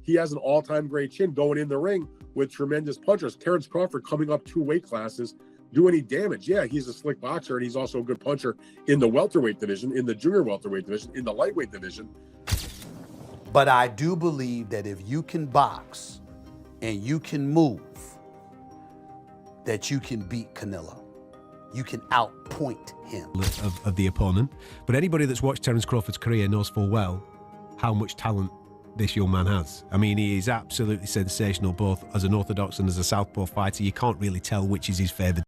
he has an all-time great chin going in the ring with tremendous punchers. Terence Crawford coming up 2 weight classes, do any damage? Yeah, he's a slick boxer, and he's also a good puncher in the welterweight division, in the junior welterweight division, in the lightweight division. But I do believe that if you can box and you can move, that you can beat Canelo. You can outpoint him. Of the opponent. But anybody that's watched Terence Crawford's career knows full well how much talent this young man has. I mean, he is absolutely sensational, both as an orthodox and as a southpaw fighter. You can't really tell which is his favourite.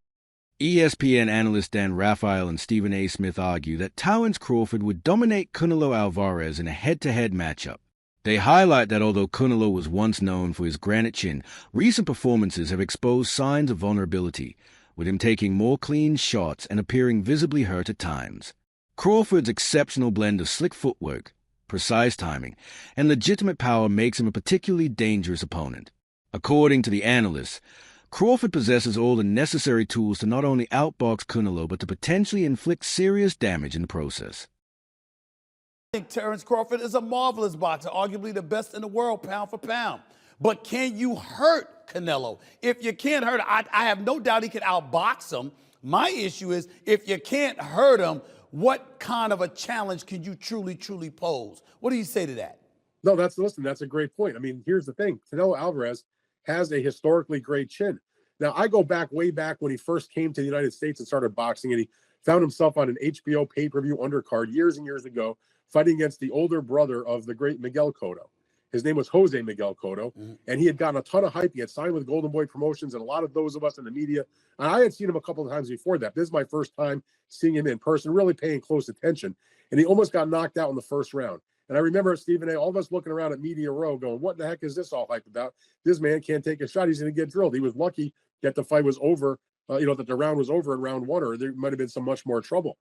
ESPN analysts Dan Raphael and Stephen A. Smith argue that Terence Crawford would dominate Canelo Alvarez in a head-to-head matchup. They highlight that although Canelo was once known for his granite chin, recent performances have exposed signs of vulnerability, with him taking more clean shots and appearing visibly hurt at times. Crawford's exceptional blend of slick footwork, precise timing, and legitimate power makes him a particularly dangerous opponent. According to the analysts, Crawford possesses all the necessary tools to not only outbox Canelo, but to potentially inflict serious damage in the process. I think Terence Crawford is a marvelous boxer, arguably the best in the world, pound for pound. But can you hurt Canelo? If you can't hurt him, I have no doubt he can outbox him. My issue is, if you can't hurt him, what kind of a challenge can you truly pose? What do you say to that? No, that's a great point. I mean, here's the thing. Canelo Alvarez has a historically great chin. Now, I go back way back when he first came to the United States and started boxing, and he found himself on an HBO pay-per-view undercard years and years ago, fighting against the older brother of the great Miguel Cotto. His name was Jose Miguel Cotto, and he had gotten a ton of hype. He had signed with Golden Boy Promotions, and a lot of those of us in the media. And I had seen him a couple of times before that. This is my first time seeing him in person, really paying close attention. And he almost got knocked out in the first round. And I remember Stephen A., all of us looking around at Media Row going, what the heck is this all hype about? This man can't take a shot. He's going to get drilled. He was lucky that the fight was over, that the round was over in round 1, or there might have been some much more trouble.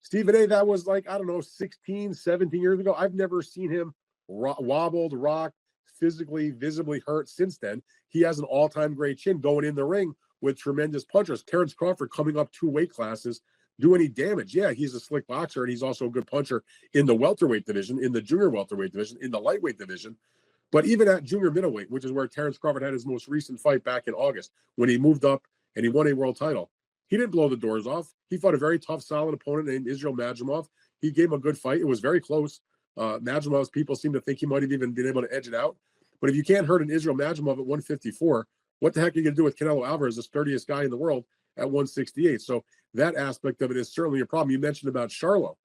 Stephen A., that was like, I don't know, 16, 17 years ago. I've never seen him wobbled, rocked, physically, visibly hurt since then. He has an all-time great chin going in the ring with tremendous punchers. Terence Crawford coming up 2 weight classes, do any damage? Yeah, he's a slick boxer, and he's also a good puncher in the welterweight division, in the junior welterweight division, in the lightweight division. But even at junior middleweight, which is where Terence Crawford had his most recent fight back in August, when he moved up and he won a world title, he didn't blow the doors off. He fought a very tough, solid opponent named Israel Madrimov. He gave him a good fight. It was very close. Madrimov's people seem to think he might have even been able to edge it out. But if you can't hurt an Israel Madrimov at 154, what the heck are you going to do with Canelo Alvarez, the sturdiest guy in the world, at 168? So that aspect of it is certainly a problem. You mentioned about Charlo.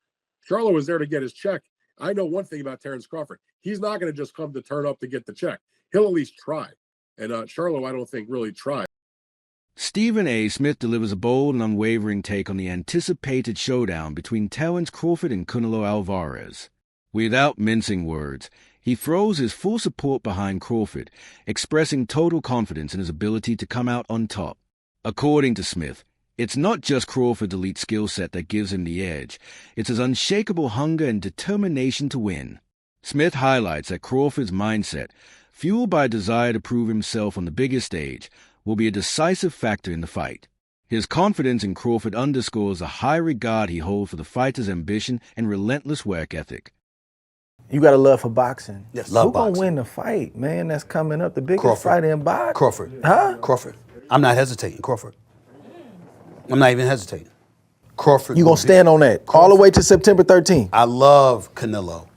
Charlo was there to get his check. I know one thing about Terence Crawford. He's not going to just come to turn up to get the check. He'll at least try. And Charlo, I don't think, really tried. Stephen A. Smith delivers a bold and unwavering take on the anticipated showdown between Terence Crawford and Canelo Alvarez. Without mincing words, he throws his full support behind Crawford, expressing total confidence in his ability to come out on top. According to Smith, it's not just Crawford's elite skill set that gives him the edge, it's his unshakable hunger and determination to win. Smith highlights that Crawford's mindset, fueled by a desire to prove himself on the biggest stage, will be a decisive factor in the fight. His confidence in Crawford underscores the high regard he holds for the fighter's ambition and relentless work ethic. You got a love for boxing. Yes, Who gonna win the fight, man? That's coming up, the biggest fight in boxing. Crawford. Huh? Crawford. I'm not hesitating. Crawford. I'm not even hesitating. Crawford. You gonna stand on that all the way to September 13th? I love Canelo.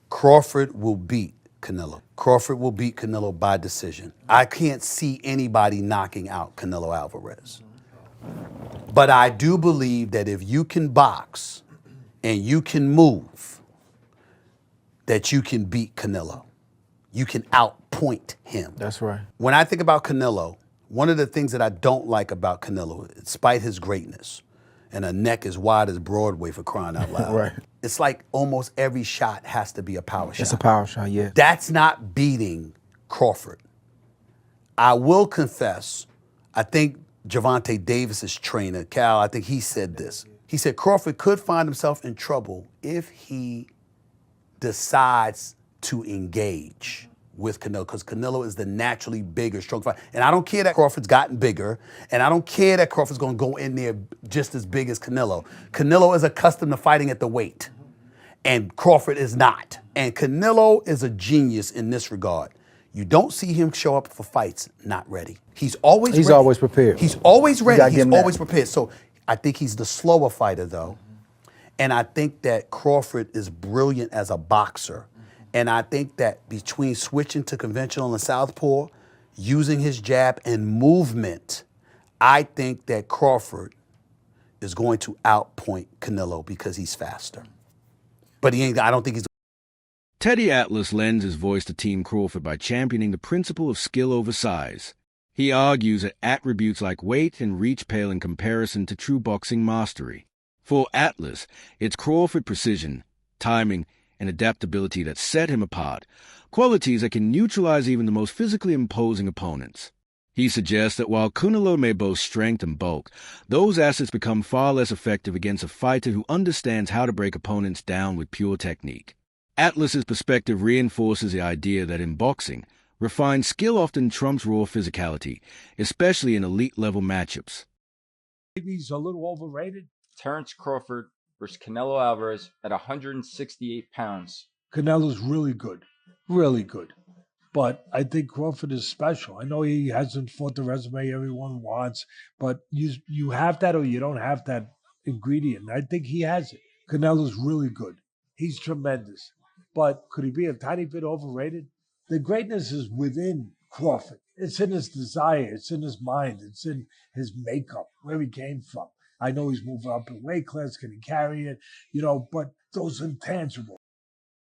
Crawford will beat Canelo. Crawford will beat Canelo by decision. I can't see anybody knocking out Canelo Alvarez. But I do believe that if you can box and you can move, that you can beat Canelo. You can outpoint him. That's right. When I think about Canelo, one of the things that I don't like about Canelo, despite his greatness, and a neck as wide as Broadway for crying out loud, Right. It's like almost every shot has to be a power shot. It's a power shot, yeah. That's not beating Crawford. I will confess, I think Gervonta Davis's trainer, Cal, I think he said this. He said Crawford could find himself in trouble if he decides to engage with Canelo, because Canelo is the naturally bigger, strong fighter. And I don't care that Crawford's gotten bigger, and I don't care that Crawford's gonna go in there just as big as Canelo. Canelo is accustomed to fighting at the weight, and Crawford is not. And Canelo is a genius in this regard. You don't see him show up for fights not ready. He's always He's ready. always prepared. He's always You ready. gotta give He's him that. always prepared. So I think he's the slower fighter, though. And I think that Crawford is brilliant as a boxer. And I think that between switching to conventional and southpaw, using his jab and movement, I think that Crawford is going to outpoint Canelo because he's faster. But I don't think he's. Teddy Atlas lends his voice to Team Crawford by championing the principle of skill over size. He argues that attributes like weight and reach pale in comparison to true boxing mastery. For Atlas, it's Crawford precision, timing, and adaptability that set him apart, qualities that can neutralize even the most physically imposing opponents. He suggests that while Canelo may boast strength and bulk, those assets become far less effective against a fighter who understands how to break opponents down with pure technique. Atlas's perspective reinforces the idea that in boxing, refined skill often trumps raw physicality, especially in elite-level matchups. Maybe he's a little overrated. Terence Crawford versus Canelo Alvarez at 168 pounds. Canelo's really good. Really good. But I think Crawford is special. I know he hasn't fought the resume everyone wants, but you have that or you don't have that ingredient. I think he has it. Canelo's really good. He's tremendous. But could he be a tiny bit overrated? The greatness is within Crawford. It's in his desire. It's in his mind. It's in his makeup, where he came from. I know he's moving up in weight class. Can he carry it? But those intangibles.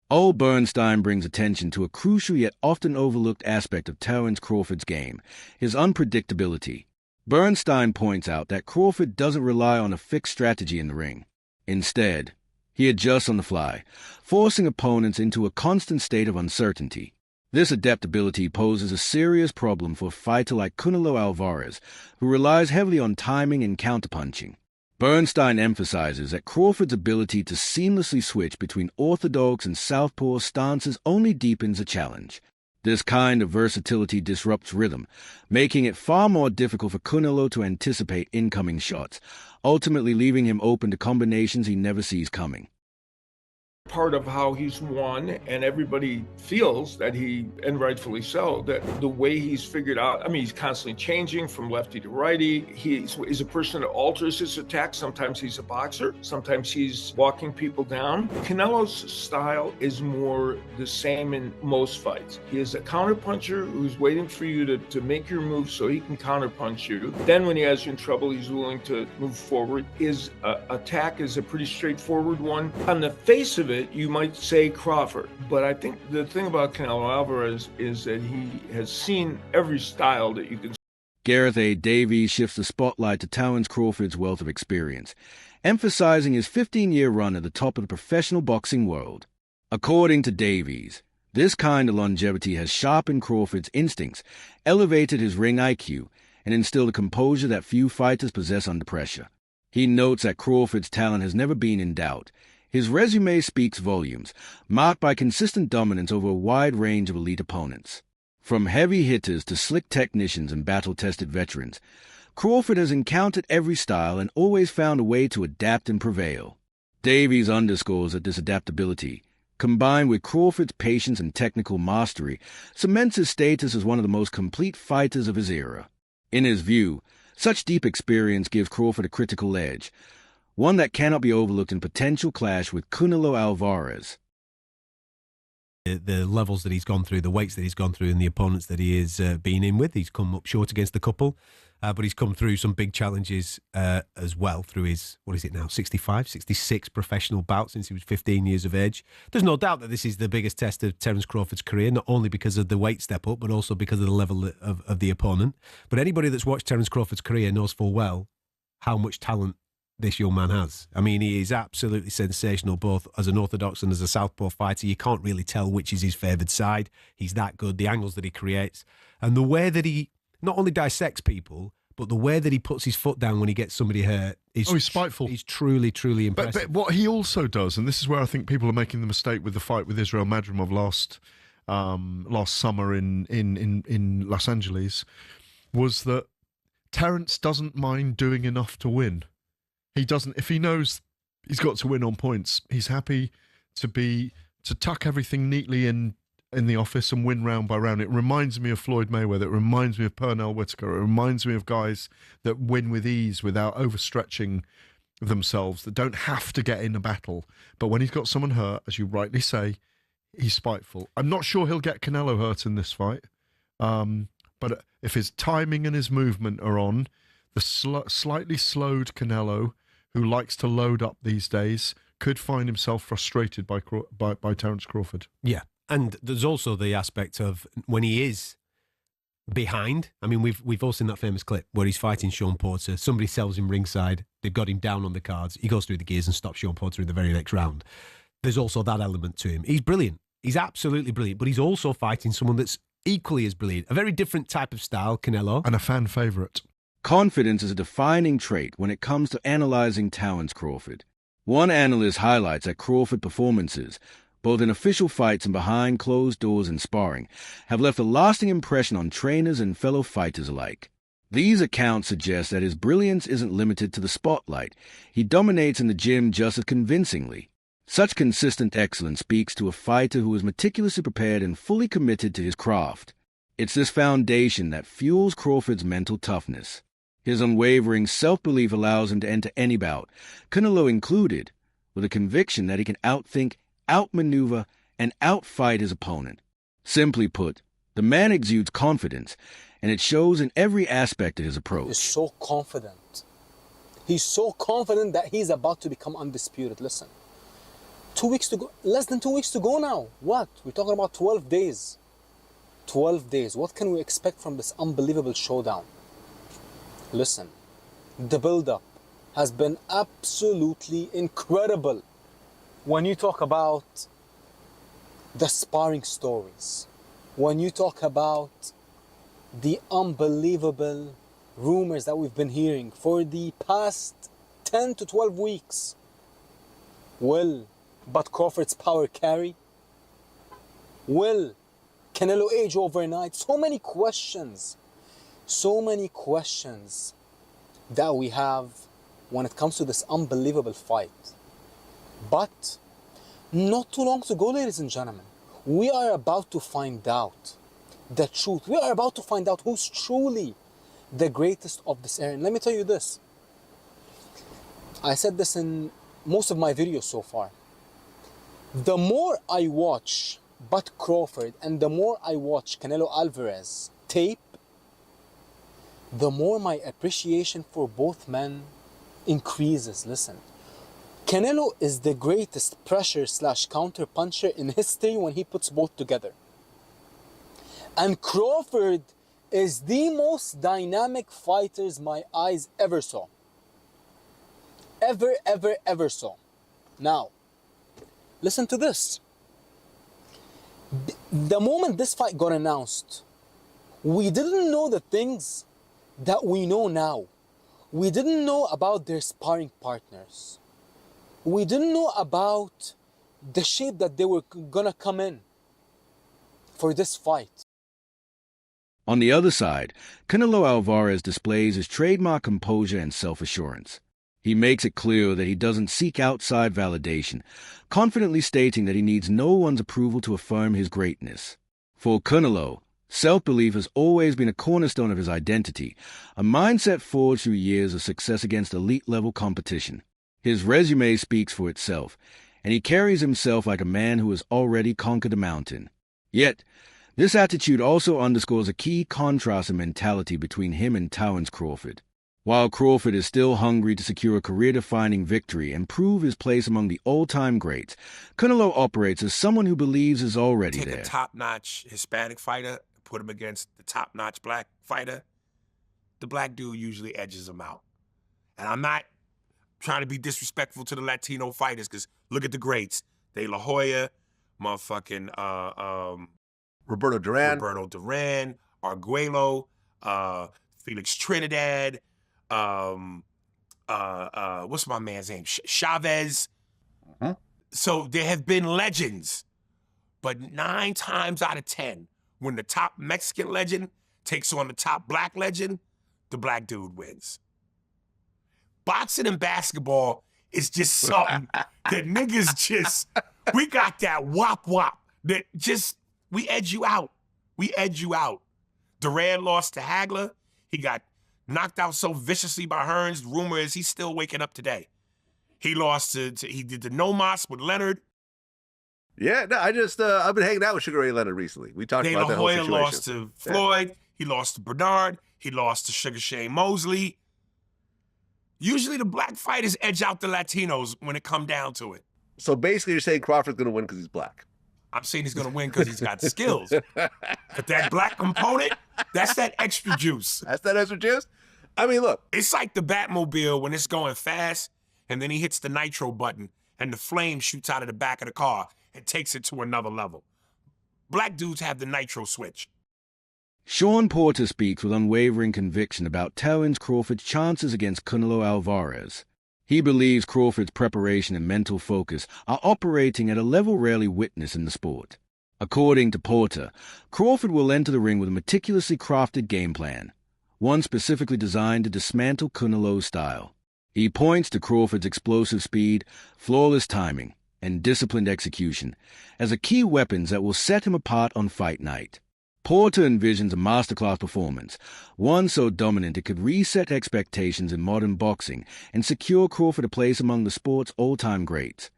Ole Bernstein brings attention to a crucial yet often overlooked aspect of Terence Crawford's game, his unpredictability. Bernstein points out that Crawford doesn't rely on a fixed strategy in the ring. Instead, he adjusts on the fly, forcing opponents into a constant state of uncertainty. This adaptability poses a serious problem for a fighter like Canelo Alvarez, who relies heavily on timing and counterpunching. Bernstein emphasizes that Crawford's ability to seamlessly switch between orthodox and southpaw stances only deepens the challenge. This kind of versatility disrupts rhythm, making it far more difficult for Canelo to anticipate incoming shots, ultimately leaving him open to combinations he never sees coming. Part of how he's won, and everybody feels that and rightfully so, that the way he's figured out, he's constantly changing from lefty to righty. He's a person that alters his attack. Sometimes he's a boxer, sometimes he's walking people down. Canelo's style is more the same in most fights. He is a counterpuncher who's waiting for you to make your move so he can counterpunch you. Then when he has you in trouble, he's willing to move forward. His attack is a pretty straightforward one. On the face of it, you might say Crawford, but I think the thing about Canelo Alvarez is that he has seen every style that you can. Gareth A. Davies shifts the spotlight to Terence Crawford's wealth of experience, emphasizing his 15-year run at the top of the professional boxing world. According to Davies, this kind of longevity has sharpened Crawford's instincts, elevated his ring IQ, and instilled a composure that few fighters possess under pressure. He notes that Crawford's talent has never been in doubt. His resume speaks volumes, marked by consistent dominance over a wide range of elite opponents. From heavy hitters to slick technicians and battle-tested veterans, Crawford has encountered every style and always found a way to adapt and prevail. Davies underscores that this adaptability, combined with Crawford's patience and technical mastery, cements his status as one of the most complete fighters of his era. In his view, such deep experience gives Crawford a critical edge, one that cannot be overlooked in potential clash with Canelo Alvarez. The levels that he's gone through, the weights that he's gone through, and the opponents that he has been in with, he's come up short against a couple, but he's come through some big challenges as well through his, 65, 66 professional bouts since he was 15 years of age. There's no doubt that this is the biggest test of Terence Crawford's career, not only because of the weight step up, but also because of the level of the opponent. But anybody that's watched Terence Crawford's career knows full well how much talent this young man has. He is absolutely sensational, both as an orthodox and as a southpaw fighter. You can't really tell which is his favoured side. He's that good. The angles that he creates, and the way that he not only dissects people, but the way that he puts his foot down when he gets somebody hurt is he's spiteful. He's truly, truly impressive. But what he also does, and this is where I think people are making the mistake with the fight with Israel Madrimov last summer in Los Angeles, was that Terence doesn't mind doing enough to win. He doesn't, if he knows he's got to win on points, he's happy to tuck everything neatly in in the office and win round by round. It reminds me of Floyd Mayweather. It reminds me of Pernell Whitaker. It reminds me of guys that win with ease without overstretching themselves, that don't have to get in a battle. But when he's got someone hurt, as you rightly say, he's spiteful. I'm not sure he'll get Canelo hurt in this fight. But if his timing and his movement are on, the slightly slowed Canelo, who likes to load up these days, could find himself frustrated by Terence Crawford. Yeah, and there's also the aspect of when he is behind. I mean, we've all seen that famous clip where he's fighting Sean Porter. Somebody sells him ringside. They've got him down on the cards. He goes through the gears and stops Sean Porter in the very next round. There's also that element to him. He's brilliant. He's absolutely brilliant, but he's also fighting someone that's equally as brilliant. A very different type of style, Canelo. And a fan favourite. Confidence is a defining trait when it comes to analyzing Terence Crawford. One analyst highlights that Crawford performances, both in official fights and behind closed doors in sparring, have left a lasting impression on trainers and fellow fighters alike. These accounts suggest that his brilliance isn't limited to the spotlight. He dominates in the gym just as convincingly. Such consistent excellence speaks to a fighter who is meticulously prepared and fully committed to his craft. It's this foundation that fuels Crawford's mental toughness. His unwavering self-belief allows him to enter any bout, Canelo included, with a conviction that he can outthink, outmaneuver, and outfight his opponent. Simply put, the man exudes confidence, and it shows in every aspect of his approach. He's so confident. He's so confident that he's about to become undisputed. Listen, 2 weeks to go, less than 2 weeks to go now. What? We're talking about 12 days. 12 days. What can we expect from this unbelievable showdown? Listen, the build-up has been absolutely incredible. When you talk about the sparring stories, when you talk about the unbelievable rumors that we've been hearing for the past 10 to 12 weeks, will but Crawford's power carry? Will Canelo age overnight? So many questions that we have when it comes to this unbelievable fight. But not too long to go, ladies and gentlemen. We are about to find out the truth. We are about to find out who's truly the greatest of this era. And let me tell you this. I said this in most of my videos so far. The more I watch Bud Crawford and the more I watch Canelo Alvarez tape, the more my appreciation for both men increases. Listen, Canelo is the greatest pressure/counter puncher in history when he puts both together. And Crawford is the most dynamic fighters my eyes ever saw. Ever saw. Now, listen to this. The moment this fight got announced, we didn't know the things that we know now. We didn't know about their sparring partners. We didn't know about the shape that they were gonna come in for this fight. On the other side, Canelo Alvarez displays his trademark composure and self-assurance. He makes it clear that he doesn't seek outside validation, confidently stating that he needs no one's approval to affirm his greatness. For Canelo, self-belief has always been a cornerstone of his identity, a mindset forged through years of success against elite-level competition. His resume speaks for itself, and he carries himself like a man who has already conquered a mountain. Yet, this attitude also underscores a key contrast in mentality between him and Terence Crawford. While Crawford is still hungry to secure a career-defining victory and prove his place among the all-time greats, Canelo operates as someone who believes is already there. Take a top-notch Hispanic fighter, put him against the top-notch black fighter, the black dude usually edges him out. And I'm not trying to be disrespectful to the Latino fighters, because look at the greats. De La Hoya, motherfucking Roberto Duran, Arguello, Felix Trinidad, what's my man's name? Chavez. Mm-hmm. So there have been legends, but 9 times out of 10, when the top Mexican legend takes on the top black legend, the black dude wins. Boxing and basketball is just something that niggas just, we got that wop that just, We edge you out. We edge you out. Duran lost to Hagler. He got knocked out so viciously by Hearns. The rumor is he's still waking up today. He lost he did the no mas with Leonard. Yeah, no, I've been hanging out with Sugar Ray Leonard recently. We talked about that whole situation. Lost to Floyd. He lost to Bernard. He lost to Sugar Shane Mosley. Usually the black fighters edge out the Latinos when it come down to it. So basically you're saying Crawford's going to win because he's black. I'm saying he's going to win because he's got skills. But that black component, that's that extra juice. That's that extra juice? I mean, look. It's like the Batmobile when it's going fast, and then he hits the nitro button, and the flame shoots out of the back of the car and takes it to another level. Black dudes have the nitro switch. Sean Porter speaks with unwavering conviction about Terence Crawford's chances against Canelo Alvarez. He believes Crawford's preparation and mental focus are operating at a level rarely witnessed in the sport. According to Porter, Crawford will enter the ring with a meticulously crafted game plan, one specifically designed to dismantle Canelo's style. He points to Crawford's explosive speed, flawless timing, and disciplined execution as a key weapons that will set him apart on fight night. Porter envisions a masterclass performance, one so dominant it could reset expectations in modern boxing and secure Crawford a place among the sport's all-time greats.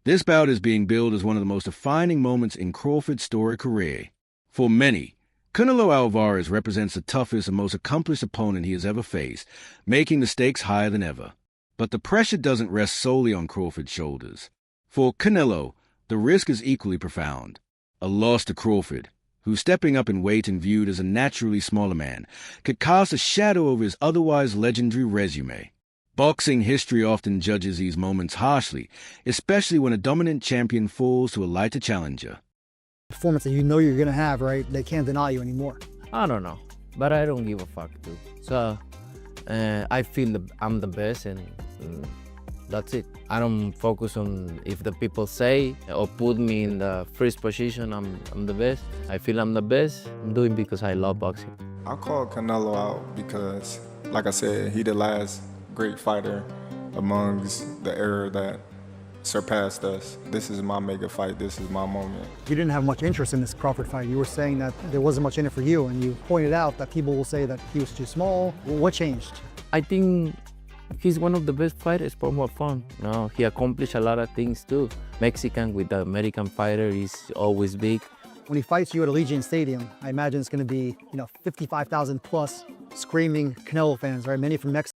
This bout is being billed as one of the most defining moments in Crawford's storied career. For many, Canelo Alvarez represents the toughest and most accomplished opponent he has ever faced, making the stakes higher than ever. But the pressure doesn't rest solely on Crawford's shoulders. For Canelo, the risk is equally profound. A loss to Crawford, who, stepping up in weight and viewed as a naturally smaller man, could cast a shadow over his otherwise legendary resume. Boxing history often judges these moments harshly, especially when a dominant champion falls to a lighter challenger. Performance that you know you're going to have, right? They can't deny you anymore. I don't know, but I don't give a fuck, dude. So I feel I'm the best, and that's it. I don't focus on if the people say or put me in the first position, I'm the best. I feel I'm the best. I'm doing it because I love boxing. I called Canelo out because, like I said, he the last great fighter amongst the era that surpassed us. This is my mega fight. This is my moment. You didn't have much interest in this Crawford fight. You were saying that there wasn't much in it for you, and you pointed out that people will say that he was too small. What changed? I think he's one of the best fighters for more fun. No, he accomplished a lot of things too. Mexican with the American fighter is always big. When he fights you at Allegiant Stadium, I imagine it's going to be, 55,000 plus screaming Canelo fans, right? Many from Mexico.